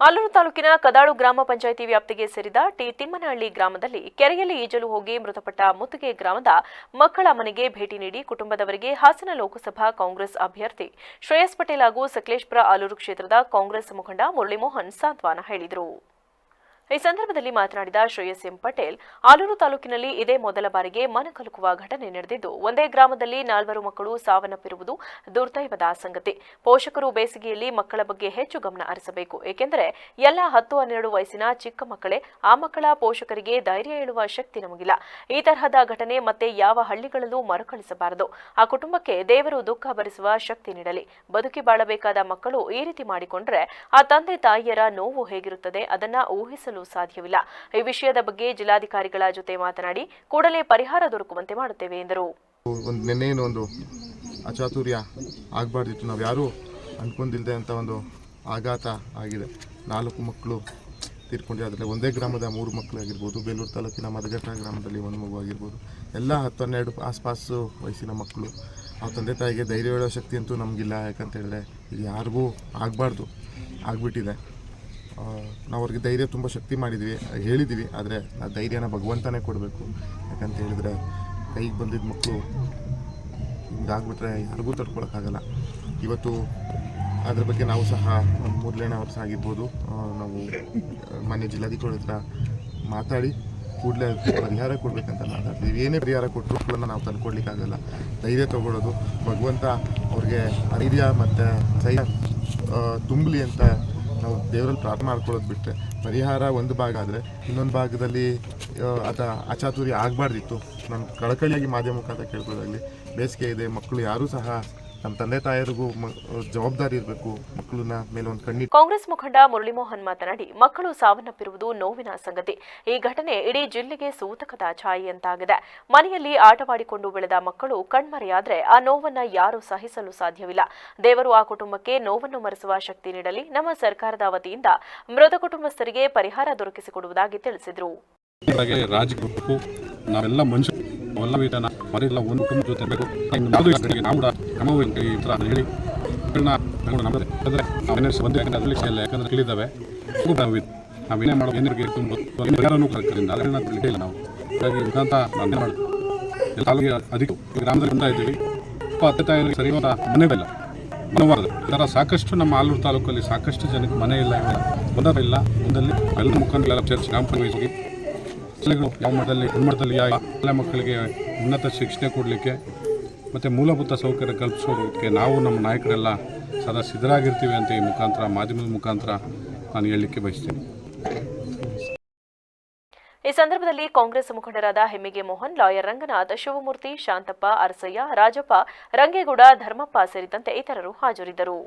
ಆಲೂರು ತಾಲೂಕಿನ ಕದಾಳು ಗ್ರಾಮ ಪಂಚಾಯಿತಿ ವ್ಯಾಪ್ತಿಗೆ ಸೇರಿದ ಟಿ ತಿಮ್ಮನಹಳ್ಳಿ ಗ್ರಾಮದಲ್ಲಿ ಕೆರೆಯಲ್ಲಿ ಈಜಲು ಹೋಗಿ ಮೃತಪಟ್ಟ ಮುತ್ತಿಗೆ ಗ್ರಾಮದ ಮಕ್ಕಳ ಮನೆಗೆ ಭೇಟಿ ನೀಡಿ ಕುಟುಂಬದವರಿಗೆ ಹಾಸನ ಲೋಕಸಭಾ ಕಾಂಗ್ರೆಸ್ ಅಭ್ಯರ್ಥಿ ಶ್ರೇಯಸ್ ಪಟೇಲ್ ಹಾಗೂ ಸಕಲೇಶಪುರ ಆಲೂರು ಕ್ಷೇತ್ರದ ಕಾಂಗ್ರೆಸ್ ಮುಖಂಡ ಮುರಳೀಮೋಹನ್ ಸಾಂತ್ವನ ಹೇಳಿದರು. ಈ ಸಂದರ್ಭದಲ್ಲಿ ಮಾತನಾಡಿದ ಶ್ರೇಯಸ್ ಎಂ ಪಟೇಲ್, ಆಲೂರು ತಾಲೂಕಿನಲ್ಲಿ ಇದೇ ಮೊದಲ ಬಾರಿಗೆ ಮನಕಲುಕುವ ಘಟನೆ ನಡೆದಿದ್ದು, ಒಂದೇ ಗ್ರಾಮದಲ್ಲಿ 4 ಮಕ್ಕಳು ಸಾವನ್ನಪ್ಪಿರುವುದು ದುರ್ದೈವದ ಸಂಗತಿ. ಪೋಷಕರು ಬೇಸಿಗೆಯಲ್ಲಿ ಮಕ್ಕಳ ಬಗ್ಗೆ ಹೆಚ್ಚು ಗಮನ ಹರಿಸಬೇಕು. ಏಕೆಂದರೆ ಎಲ್ಲ 10-12 ವಯಸ್ಸಿನ ಚಿಕ್ಕ ಮಕ್ಕಳೇ. ಆ ಮಕ್ಕಳ ಪೋಷಕರಿಗೆ ಧೈರ್ಯ ಹೇಳುವ ಶಕ್ತಿ ನಮಗಿಲ್ಲ. ಈ ತರಹದ ಘಟನೆ ಮತ್ತೆ ಯಾವ ಹಳ್ಳಿಗಳಲ್ಲೂ ಮರುಕಳಿಸಬಾರದು. ಆ ಕುಟುಂಬಕ್ಕೆ ದೇವರು ದುಃಖ ಭರಿಸುವ ಶಕ್ತಿ ನೀಡಲಿ. ಬದುಕಿ ಬಾಳಬೇಕಾದ ಮಕ್ಕಳು ಈ ರೀತಿ ಮಾಡಿಕೊಂಡ್ರೆ ಆ ತಂದೆ ತಾಯಿಯರ ನೋವು ಹೇಗಿರುತ್ತದೆ ಅದನ್ನ ಊಹಿಸಲು ಸಾಧ್ಯವಿಲ್ಲ. ಈ ವಿಷಯದ ಬಗ್ಗೆ ಜಿಲ್ಲಾಧಿಕಾರಿಗಳ ಜೊತೆ ಮಾತನಾಡಿ ಕೂಡಲೇ ಪರಿಹಾರ ದೊರಕುವಂತೆ ಮಾಡುತ್ತೇವೆ ಎಂದರು. ಒಂದು ಅಚಾತುರ್ಯ ಆಗಬಾರ್ದಿತ್ತು. ನಾವು ಯಾರು ಅನ್ಕೊಂಡಿಲ್ಲದೆ ಅಂತ ಒಂದು ಆಘಾತ ಆಗಿದೆ. 4 ಮಕ್ಕಳು ತೀರ್ಕೊಂಡಿದ್ದಾರೆ. ಒಂದೇ ಗ್ರಾಮದ 3 ಮಕ್ಕಳು ಆಗಿರ್ಬೋದು, ಬೇಲೂರು ತಾಲೂಕಿನ ಮದಗಟ್ಟ ಗ್ರಾಮದಲ್ಲಿ 1 ಮಗು ಆಗಿರ್ಬೋದು. ಎಲ್ಲ 10-12 ಆಸ್ಪಾಸು ವಯಸ್ಸಿನ ಮಕ್ಕಳು. ಆ ತಂದೆ ತಾಯಿಗೆ ಧೈರ್ಯ ಹೇಳೋ ಶಕ್ತಿ ಅಂತೂ ನಮಗಿಲ್ಲ. ಯಾಕಂತ ಹೇಳಿದ್ರೆ ಇದು ಯಾರಿಗೂ ಆಗಬಾರ್ದು, ಆಗಿಬಿಟ್ಟಿದೆ. ನಾವು ಅವ್ರಿಗೆ ಧೈರ್ಯ ತುಂಬ ಶಕ್ತಿ ಹೇಳಿದ್ವಿ. ಆದರೆ ಆ ಧೈರ್ಯನ ಭಗವಂತನೇ ಕೊಡಬೇಕು. ಯಾಕಂತ ಹೇಳಿದ್ರೆ ಕೈಗೆ ಬಂದಿದ್ದ ಮಕ್ಕಳು ಹಿಂಗಾಗ್ಬಿಟ್ರೆ ಯಾರಿಗೂ ತಡ್ಕೊಳಕ್ಕಾಗಲ್ಲ. ಇವತ್ತು ಅದ್ರ ಬಗ್ಗೆ ನಾವು ಸಹ ಮುರಳೀಣ ಅವ್ರು ಸಹ ಆಗಿರ್ಬೋದು, ನಾವು ಮಾನ್ಯ ಜಿಲ್ಲಾಧಿಕಾರಿ ಹತ್ರ ಮಾತಾಡಿ ಕೂಡಲೇ ಪರಿಹಾರ ಕೊಡಬೇಕಂತ ಮಾತಾಡ್ತೀವಿ. ಏನೇ ಪರಿಹಾರ ಕೊಟ್ಟರು ಕೂಡ ನಾವು ತಂದ್ಕೊಡ್ಲಿಕ್ಕಾಗಲ್ಲ. ಧೈರ್ಯ ತಗೊಳ್ಳೋದು, ಭಗವಂತ ಅವ್ರಿಗೆ ಧೈರ್ಯ ಮತ್ತು ಧೈರ್ಯ ತುಂಬಲಿ ಅಂತ ನಾವು ದೇವರಲ್ಲಿ ಪ್ರಾರ್ಥನೆ ಮಾಡ್ಕೊಳ್ಳೋದು ಬಿಟ್ಟರೆ ಪರಿಹಾರ ಒಂದು ಭಾಗ ಆದರೆ ಇನ್ನೊಂದು ಭಾಗದಲ್ಲಿ ಅಚಾತುರ್ಯ ಆಗಬಾರ್ದಿತ್ತು. ನಾನು ಕಳಕಳಿಯಾಗಿ ಮಾಧ್ಯಮ ಮುಖಾಂತರ ಕೇಳ್ಕೊಳ್ಳೋದಾಗಲಿ, ಬೇಸಿಗೆ ಇದೆ, ಮಕ್ಕಳು ಯಾರೂ ಸಹ ನಮ್ಮ ತಂದೆ ತಾಯರಿಗೂ ಜವಾಬ್ದಾರಿ ಇರಬೇಕು. ಮಕ್ಕಳನ್ನ ಮೇಲೆ ಒಂದು ಕಣ್ಣಿ. ಕಾಂಗ್ರೆಸ್ ಮುಖಂಡ ಮುರಳೀಮೋಹನ್ ಮಾತನಾಡಿ, ಮಕ್ಕಳು ಸಾವನ್ನಪ್ಪಿರುವುದು ನೋವಿನ ಸಂಗತಿ. ಈ ಘಟನೆ ಇಡೀ ಜಿಲ್ಲೆಗೆ ಸೂತಕದ ಛಾಯೆಯಂತಾಗಿದೆ. ಮನೆಯಲ್ಲಿ ಆಟವಾಡಿಕೊಂಡು ಬೆಳೆದ ಮಕ್ಕಳು ಕಣ್ಮರೆಯಾದ್ರೆ ಆ ನೋವನ್ನ ಯಾರೂ ಸಹಿಸಲು ಸಾಧ್ಯವಿಲ್ಲ. ದೇವರು ಆ ಕುಟುಂಬಕ್ಕೆ ನೋವನ್ನು ಮರೆಸುವ ಶಕ್ತಿ ನೀಡಲಿ. ನಮ್ಮ ಸರ್ಕಾರದ ವತಿಯಿಂದ ಮೃತ ಕುಟುಂಬಸ್ಥರಿಗೆ ಪರಿಹಾರ ದೊರಕಿಸಿಕೊಡುವುದಾಗಿ ತಿಳಿಸಿದರು. ನಾವೆಲ್ಲ ಮನುಷ್ಯರು ಎಲ್ಲ ಮರೆಲ್ಲ ಒಂದು ಕುಟುಂಬ ಜೊತೆ ಬೇಕು. ನಾವು ಕ್ರಮವು ಈ ಥರ ಹೇಳಿ ಯಾಕಂದ್ರೆ ಕೇಳಿದ್ದಾವೆ. ನಾವೇನೇ ಮಾಡೋ ಏನಿಗೆ ಯಾರನ್ನೂ ಕರ್ಕರಿಂದ ಇಲ್ಲ. ನಾವು ಹಾಗಾಗಿ ಮುಖಾಂತರ ನಾವೇನು ಮಾಡ್ತೀವಿ ಅದಕ್ಕೆ ಗ್ರಾಮದಲ್ಲಿ ಬಂದ ಇದ್ದೀವಿ. ಅತ್ತೆ ತಾಯಿಗಳಿಗೆ ಸರಿಯಾದ ಮನೆ ಇಲ್ಲ, ಮನವಾರದು. ಈ ಥರ ಸಾಕಷ್ಟು ನಮ್ಮ ಆಲೂರು ತಾಲೂಕಲ್ಲಿ ಸಾಕಷ್ಟು ಜನಕ್ಕೆ ಮನೆ ಇಲ್ಲ, ಇಲ್ಲ. ಒಂದಲ್ಲಿ ಎಲ್ಲ ಮುಖಂಡರೆಲ್ಲ ಚರ್ಚ್ ಗ್ರಾಮ ಪಂಚಾಯತ್ಗೆ ಶಾಲೆಗಳು ಯಾವ ಮಟ್ಟದಲ್ಲಿ ಎಲ್ಲ ಮಕ್ಕಳಿಗೆ ಉನ್ನತ ಶಿಕ್ಷಣ ಕೊಡಲಿಕ್ಕೆ ಮತ್ತು ಮೂಲಭೂತ ಸೌಕರ್ಯ ಕಲ್ಪಿಸೋದಕ್ಕೆ ನಾವು ನಮ್ಮ ನಾಯಕರೆಲ್ಲ ಸದಾ ಸಿದ್ಧರಾಗಿರ್ತೀವಿ ಅಂತ ಈ ಮುಖಾಂತರ ಮಾಧ್ಯಮದ ಮುಖಾಂತರ ನಾನು ಹೇಳಲಿಕ್ಕೆ ಬಯಸ್ತೀನಿ. ಈ ಸಂದರ್ಭದಲ್ಲಿ ಕಾಂಗ್ರೆಸ್ ಮುಖಂಡರಾದ ಹೆಮ್ಮಿಗೆ ಮೋಹನ್, ಲಾಯರ್ ರಂಗನಾಥ್, ಶಿವಮೂರ್ತಿ, ಶಾಂತಪ್ಪ, ಅರಸಯ್ಯ, ರಾಜಪ್ಪ, ರಂಗೇಗೌಡ, ಧರ್ಮಪ್ಪ ಸೇರಿದಂತೆ ಇತರರು ಹಾಜರಿದ್ದರು.